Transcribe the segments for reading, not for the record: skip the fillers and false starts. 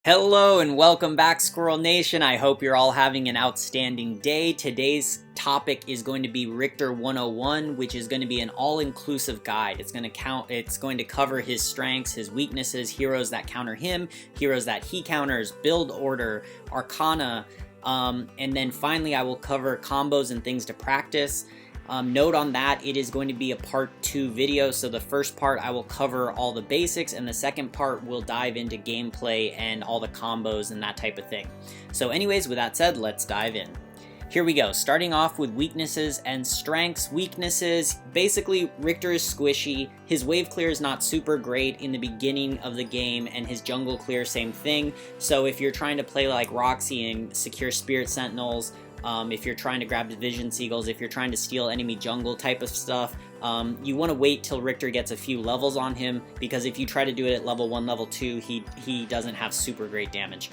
Hello and welcome back, Squirrel Nation. I hope you're all having an outstanding day. Today's topic is going to be Riktor 101, which is going to be an all-inclusive guide. It's going to cover his strengths, his weaknesses, heroes that counter him, heroes that he counters, build order, Arcana, and then finally I will cover combos and things to practice. Note on that, it is going to be a part 2 video, so the first part I will cover all the basics, and the second part will dive into gameplay and all the combos and that type of thing. So anyways, with that said, let's dive in. Here we go, starting off with weaknesses and strengths. Weaknesses, basically Riktor is squishy, his wave clear is not super great in the beginning of the game, and his jungle clear, same thing. So if you're trying to play like Roxy and secure Spirit Sentinels, if you're trying to grab Division Seagulls, if you're trying to steal enemy jungle type of stuff, you want to wait till Riktor gets a few levels on him, because if you try to do it at level 1, level 2, he doesn't have super great damage.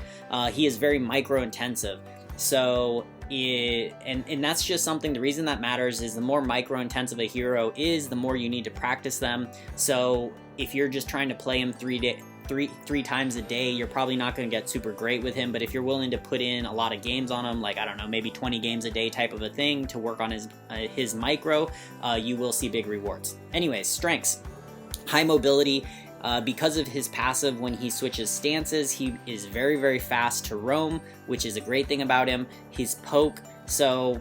He is very micro intensive, so and that's just something. The reason that matters is the more micro intensive a hero is, the more you need to practice them. So if you're just trying to play him three times a day, you're probably not going to get super great with him. But if you're willing to put in a lot of games on him, like, I don't know, maybe 20 games a day type of a thing to work on his micro, you will see big rewards. Anyways, strengths. High mobility. Because of his passive, when he switches stances, he is very, very fast to roam, which is a great thing about him. His poke. So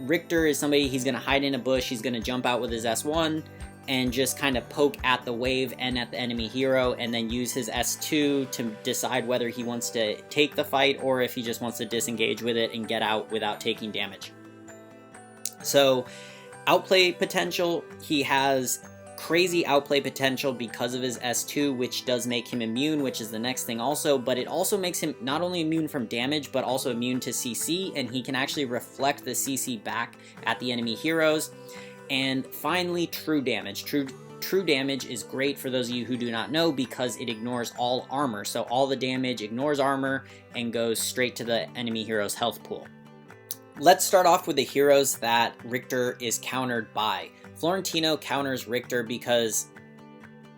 Riktor is somebody, he's going to hide in a bush, he's going to jump out with his S1, and just kind of poke at the wave and at the enemy hero, and then use his S2 to decide whether he wants to take the fight or if he just wants to disengage with it and get out without taking damage. So, outplay potential, he has crazy outplay potential because of his S2, which does make him immune, which is the next thing also, but it also makes him not only immune from damage, but also immune to CC, and he can actually reflect the CC back at the enemy heroes. And finally, true damage. True damage is great for those of you who do not know, because it ignores all armor. So all the damage ignores armor and goes straight to the enemy hero's health pool. Let's start off with the heroes that Riktor is countered by. Florentino counters Riktor because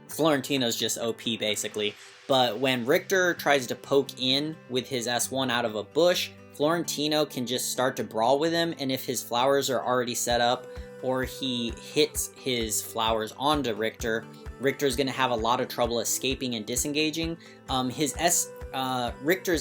Florentino's just OP basically. But when Riktor tries to poke in with his S1 out of a bush, Florentino can just start to brawl with him, and if his flowers are already set up, or he hits his flowers onto Riktor, Riktor's going to have a lot of trouble escaping and disengaging. Riktor's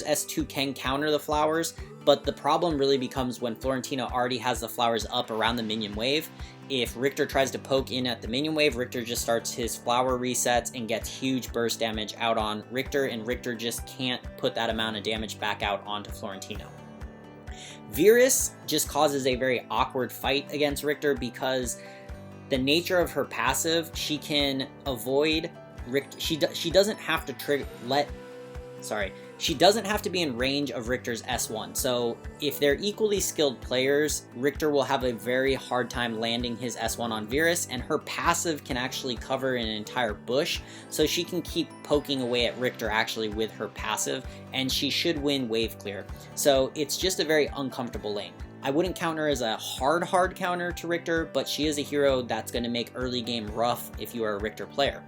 S2 can counter the flowers, but the problem really becomes when Florentino already has the flowers up around the minion wave. If Riktor tries to poke in at the minion wave, Riktor just starts his flower resets and gets huge burst damage out on Riktor, and Riktor just can't put that amount of damage back out onto Florentino. Virus just causes a very awkward fight against Riktor because the nature of her passive, she can avoid Riktor. She doesn't have to she doesn't have to be in range of Riktor's S1. So if they're equally skilled players, Riktor will have a very hard time landing his S1 on Virus, and her passive can actually cover an entire bush, so she can keep poking away at Riktor actually with her passive, and she should win wave clear. So it's just a very uncomfortable lane. I wouldn't count her as a hard counter to Riktor, but she is a hero that's going to make early game rough if you are a Riktor player.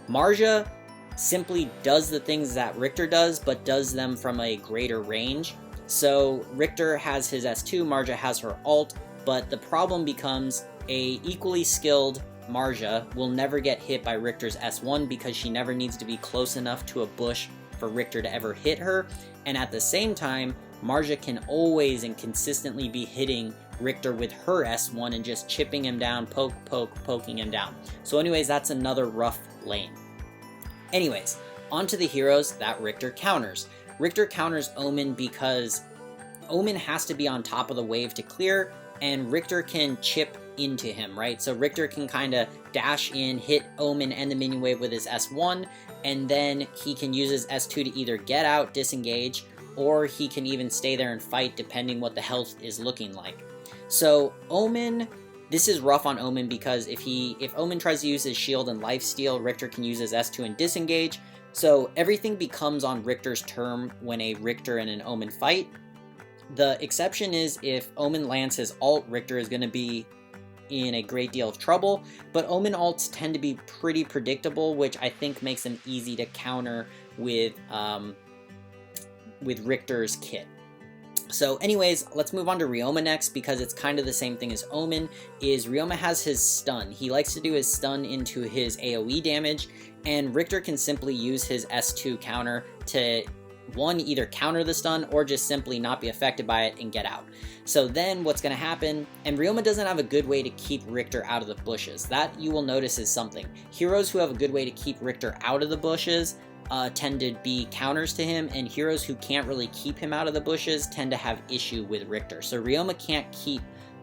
Marja simply does the things that Riktor does, but does them from a greater range. So Riktor has his S2, Marja has her ult, but the problem becomes a equally skilled Marja will never get hit by Riktor's S1 because she never needs to be close enough to a bush for Riktor to ever hit her, and at the same time, Marja can always and consistently be hitting Riktor with her S1 and just chipping him down, poking him down. So anyways, that's another rough lane. Anyways, onto the heroes that Riktor counters. Riktor counters Omen because Omen has to be on top of the wave to clear, and Riktor can chip into him, right? So Riktor can kind of dash in, hit Omen and the minion wave with his S1, and then he can use his S2 to either get out, disengage, or he can even stay there and fight depending what the health is looking like. So Omen, this is rough on Omen because if Omen tries to use his shield and lifesteal, Riktor can use his S2 and disengage. So everything becomes on Riktor's term when a Riktor and an Omen fight. The exception is if Omen lands his ult, Riktor is going to be in a great deal of trouble, but Omen ults tend to be pretty predictable, which I think makes them easy to counter with Riktor's kit. So anyways, let's move on to Ryoma next, because it's kind of the same thing as Omen. Ryoma has his stun. He likes to do his stun into his AoE damage, and Riktor can simply use his S2 counter to either counter the stun or just simply not be affected by it and get out. So then what's going to happen, and Ryoma doesn't have a good way to keep Riktor out of the bushes. That you will notice is something. Heroes who have a good way to keep Riktor out of the bushes tend to be counters to him, and heroes who can't really keep him out of the bushes tend to have issue with Riktor. So Ryoma can't keep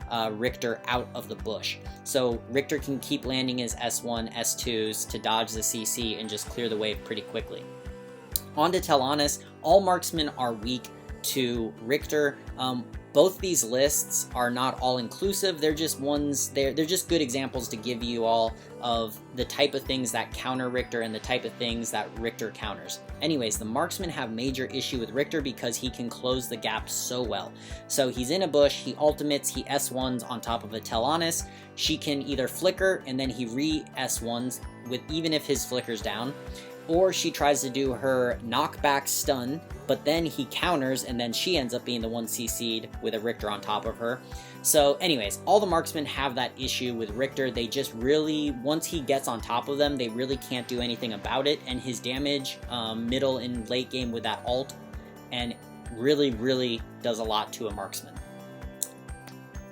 Riktor out of the bush. So Riktor can keep landing his S1, S2s to dodge the CC and just clear the wave pretty quickly. On to Tel'Anis. All marksmen are weak to Riktor. Both these lists are not all inclusive. They're just they're just good examples to give you all of the type of things that counter Riktor and the type of things that Riktor counters. Anyways, the marksmen have major issue with Riktor because he can close the gap so well. So he's in a bush, he ultimates, he S1s on top of a Tel'Anis. She can either flicker and then he re-S1s with even if his flicker's down, or she tries to do her knockback stun, but then he counters and then she ends up being the one CC'd with a Riktor on top of her. So anyways, all the marksmen have that issue with Riktor. They just really, once he gets on top of them, they really can't do anything about it, and his damage middle and late game with that ult and really does a lot to a marksman.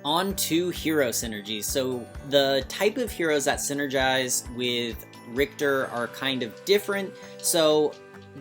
On to hero synergies. So the type of heroes that synergize with Riktor are kind of different. So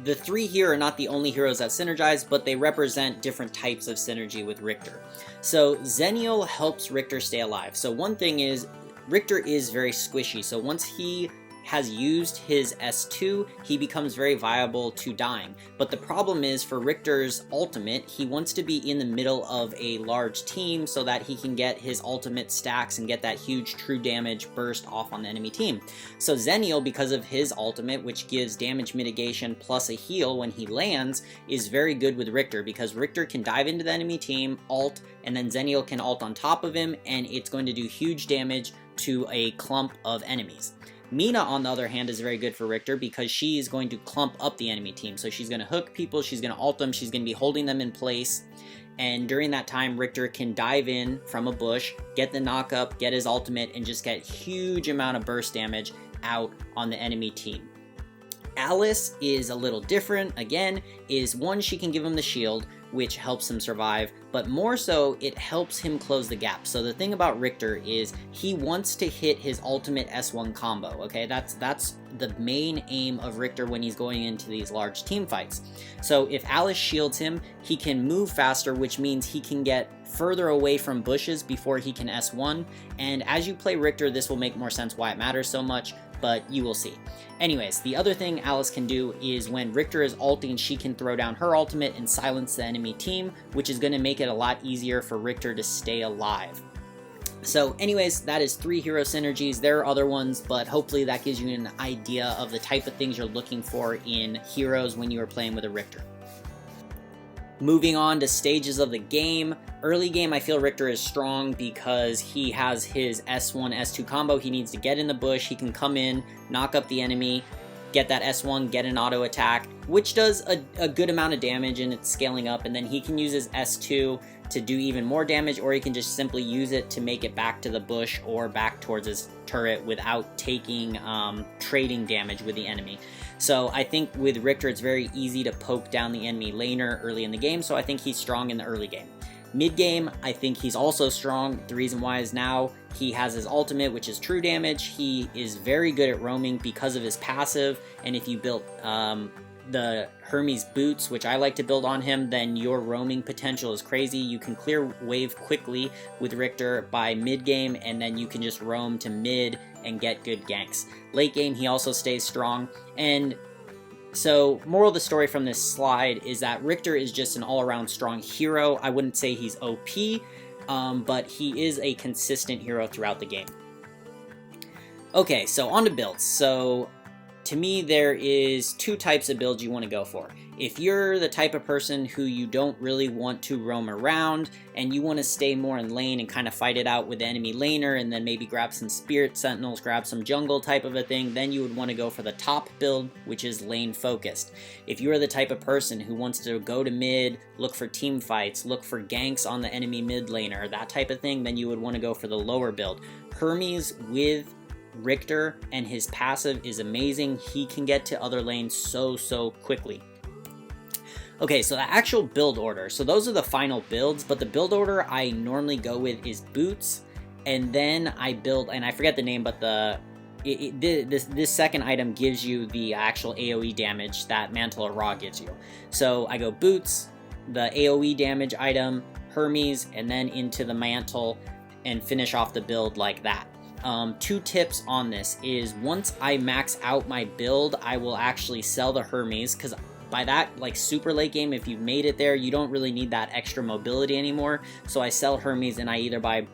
the three here are not the only heroes that synergize, but they represent different types of synergy with Riktor. So Zenial helps Riktor stay alive. So one thing is, Riktor is very squishy, so once he has used his S2, he becomes very viable to dying. But the problem is, for Riktor's ultimate, he wants to be in the middle of a large team so that he can get his ultimate stacks and get that huge true damage burst off on the enemy team. So Zenial, because of his ultimate, which gives damage mitigation plus a heal when he lands, is very good with Riktor, because Riktor can dive into the enemy team, ult, and then Zenial can ult on top of him, and it's going to do huge damage to a clump of enemies. Mina, on the other hand, is very good for Riktor because she is going to clump up the enemy team. So she's going to hook people, she's going to ult them, she's going to be holding them in place. And during that time, Riktor can dive in from a bush, get the knock up, get his ultimate, and just get huge amount of burst damage out on the enemy team. Alice is a little different. Again, one, she can give him the shield, which helps him survive, but more so, it helps him close the gap. So the thing about Riktor is he wants to hit his ultimate S1 combo, okay? That's the main aim of Riktor when he's going into these large team fights. So if Alice shields him, he can move faster, which means he can get further away from bushes before he can S1, and as you play Riktor, this will make more sense why it matters so much, but you will see. Anyways, the other thing Alice can do is when Riktor is ulting, she can throw down her ultimate and silence the enemy team, which is going to make it a lot easier for Riktor to stay alive. So anyways, that is 3 hero synergies. There are other ones, but hopefully that gives you an idea of the type of things you're looking for in heroes when you are playing with a Riktor. Moving on to stages of the game. Early game, I feel Riktor is strong because he has his S1, S2 combo. He needs to get in the bush, he can come in, knock up the enemy, get that S1, get an auto attack, which does a good amount of damage and it's scaling up, and then he can use his S2 to do even more damage, or he can just simply use it to make it back to the bush or back towards his turret without taking trading damage with the enemy. So I think with Riktor, it's very easy to poke down the enemy laner early in the game, so I think he's strong in the early game. Mid-game, I think he's also strong. The reason why is now he has his ultimate, which is true damage. He is very good at roaming because of his passive, and if you built the Hermes boots, which I like to build on him, then your roaming potential is crazy. You can clear wave quickly with Riktor by mid-game, and then you can just roam to mid and get good ganks. Late game, he also stays strong, and so moral of the story from this slide is that Riktor is just an all-around strong hero. I wouldn't say he's OP, but he is a consistent hero throughout the game. Okay, so on to builds. So to me, there is two types of builds you want to go for. If you're the type of person who you don't really want to roam around and you want to stay more in lane and kind of fight it out with the enemy laner and then maybe grab some spirit sentinels, grab some jungle type of a thing, then you would want to go for the top build, which is lane focused. If you're the type of person who wants to go to mid, look for team fights, look for ganks on the enemy mid laner, that type of thing, then you would want to go for the lower build. Hermes with Riktor and his passive is amazing. He can get to other lanes so quickly. Okay, so the actual build order. So those are the final builds, but the build order I normally go with is boots, and then I build, and I forget the name, but this second item gives you the actual AoE damage that Mantle of Ra gives you. So I go boots, the AoE damage item, Hermes, and then into the Mantle, and finish off the build like that. Two tips on this is once I max out my build, I will actually sell the Hermes, because by that, like super late game, if you've made it there, you don't really need that extra mobility anymore. So I sell Hermes and I either buy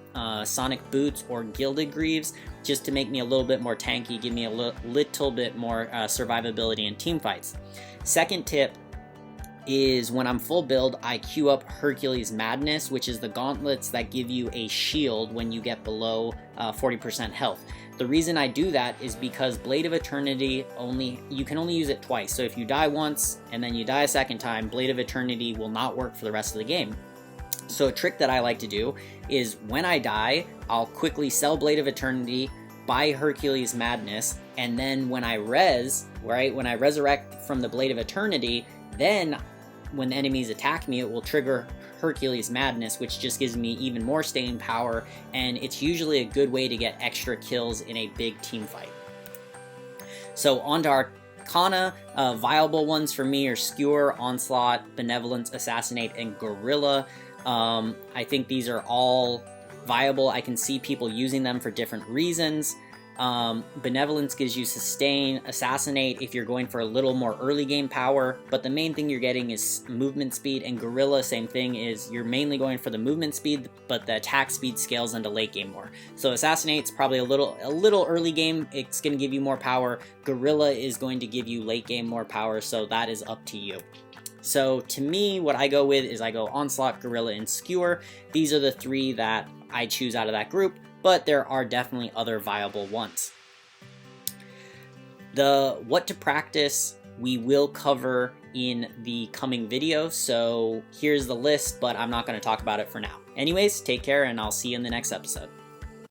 Sonic Boots or Gilded Greaves just to make me a little bit more tanky, give me a little bit more survivability in team fights. Second tip is when I'm full build, I queue up Hercules Madness, which is the gauntlets that give you a shield when you get below 40% health. The reason I do that is because Blade of Eternity you can only use it twice. So if you die once and then you die a second time, Blade of Eternity will not work for the rest of the game. So a trick that I like to do is when I die, I'll quickly sell Blade of Eternity, buy Hercules Madness, and then when I resurrect from the Blade of Eternity, then when the enemies attack me, it will trigger Hercules Madness, which just gives me even more staying power, and it's usually a good way to get extra kills in a big team fight. So on to Arcana. Viable ones for me are Skewer, Onslaught, Benevolence, Assassinate, and Gorilla. I think these are all viable. I can see people using them for different reasons. Benevolence gives you sustain, Assassinate if you're going for a little more early game power, but the main thing you're getting is movement speed, and Gorilla, same thing, is you're mainly going for the movement speed, but the attack speed scales into late game more. So Assassinate's probably a little early game, it's going to give you more power. Gorilla is going to give you late game more power, so that is up to you. So to me, what I go with is I go Onslaught, Gorilla, and Skewer. These are the three that I choose out of that group, but there are definitely other viable ones. The what to practice we will cover in the coming video, so here's the list, but I'm not going to talk about it for now. Anyways, take care and I'll see you in the next episode.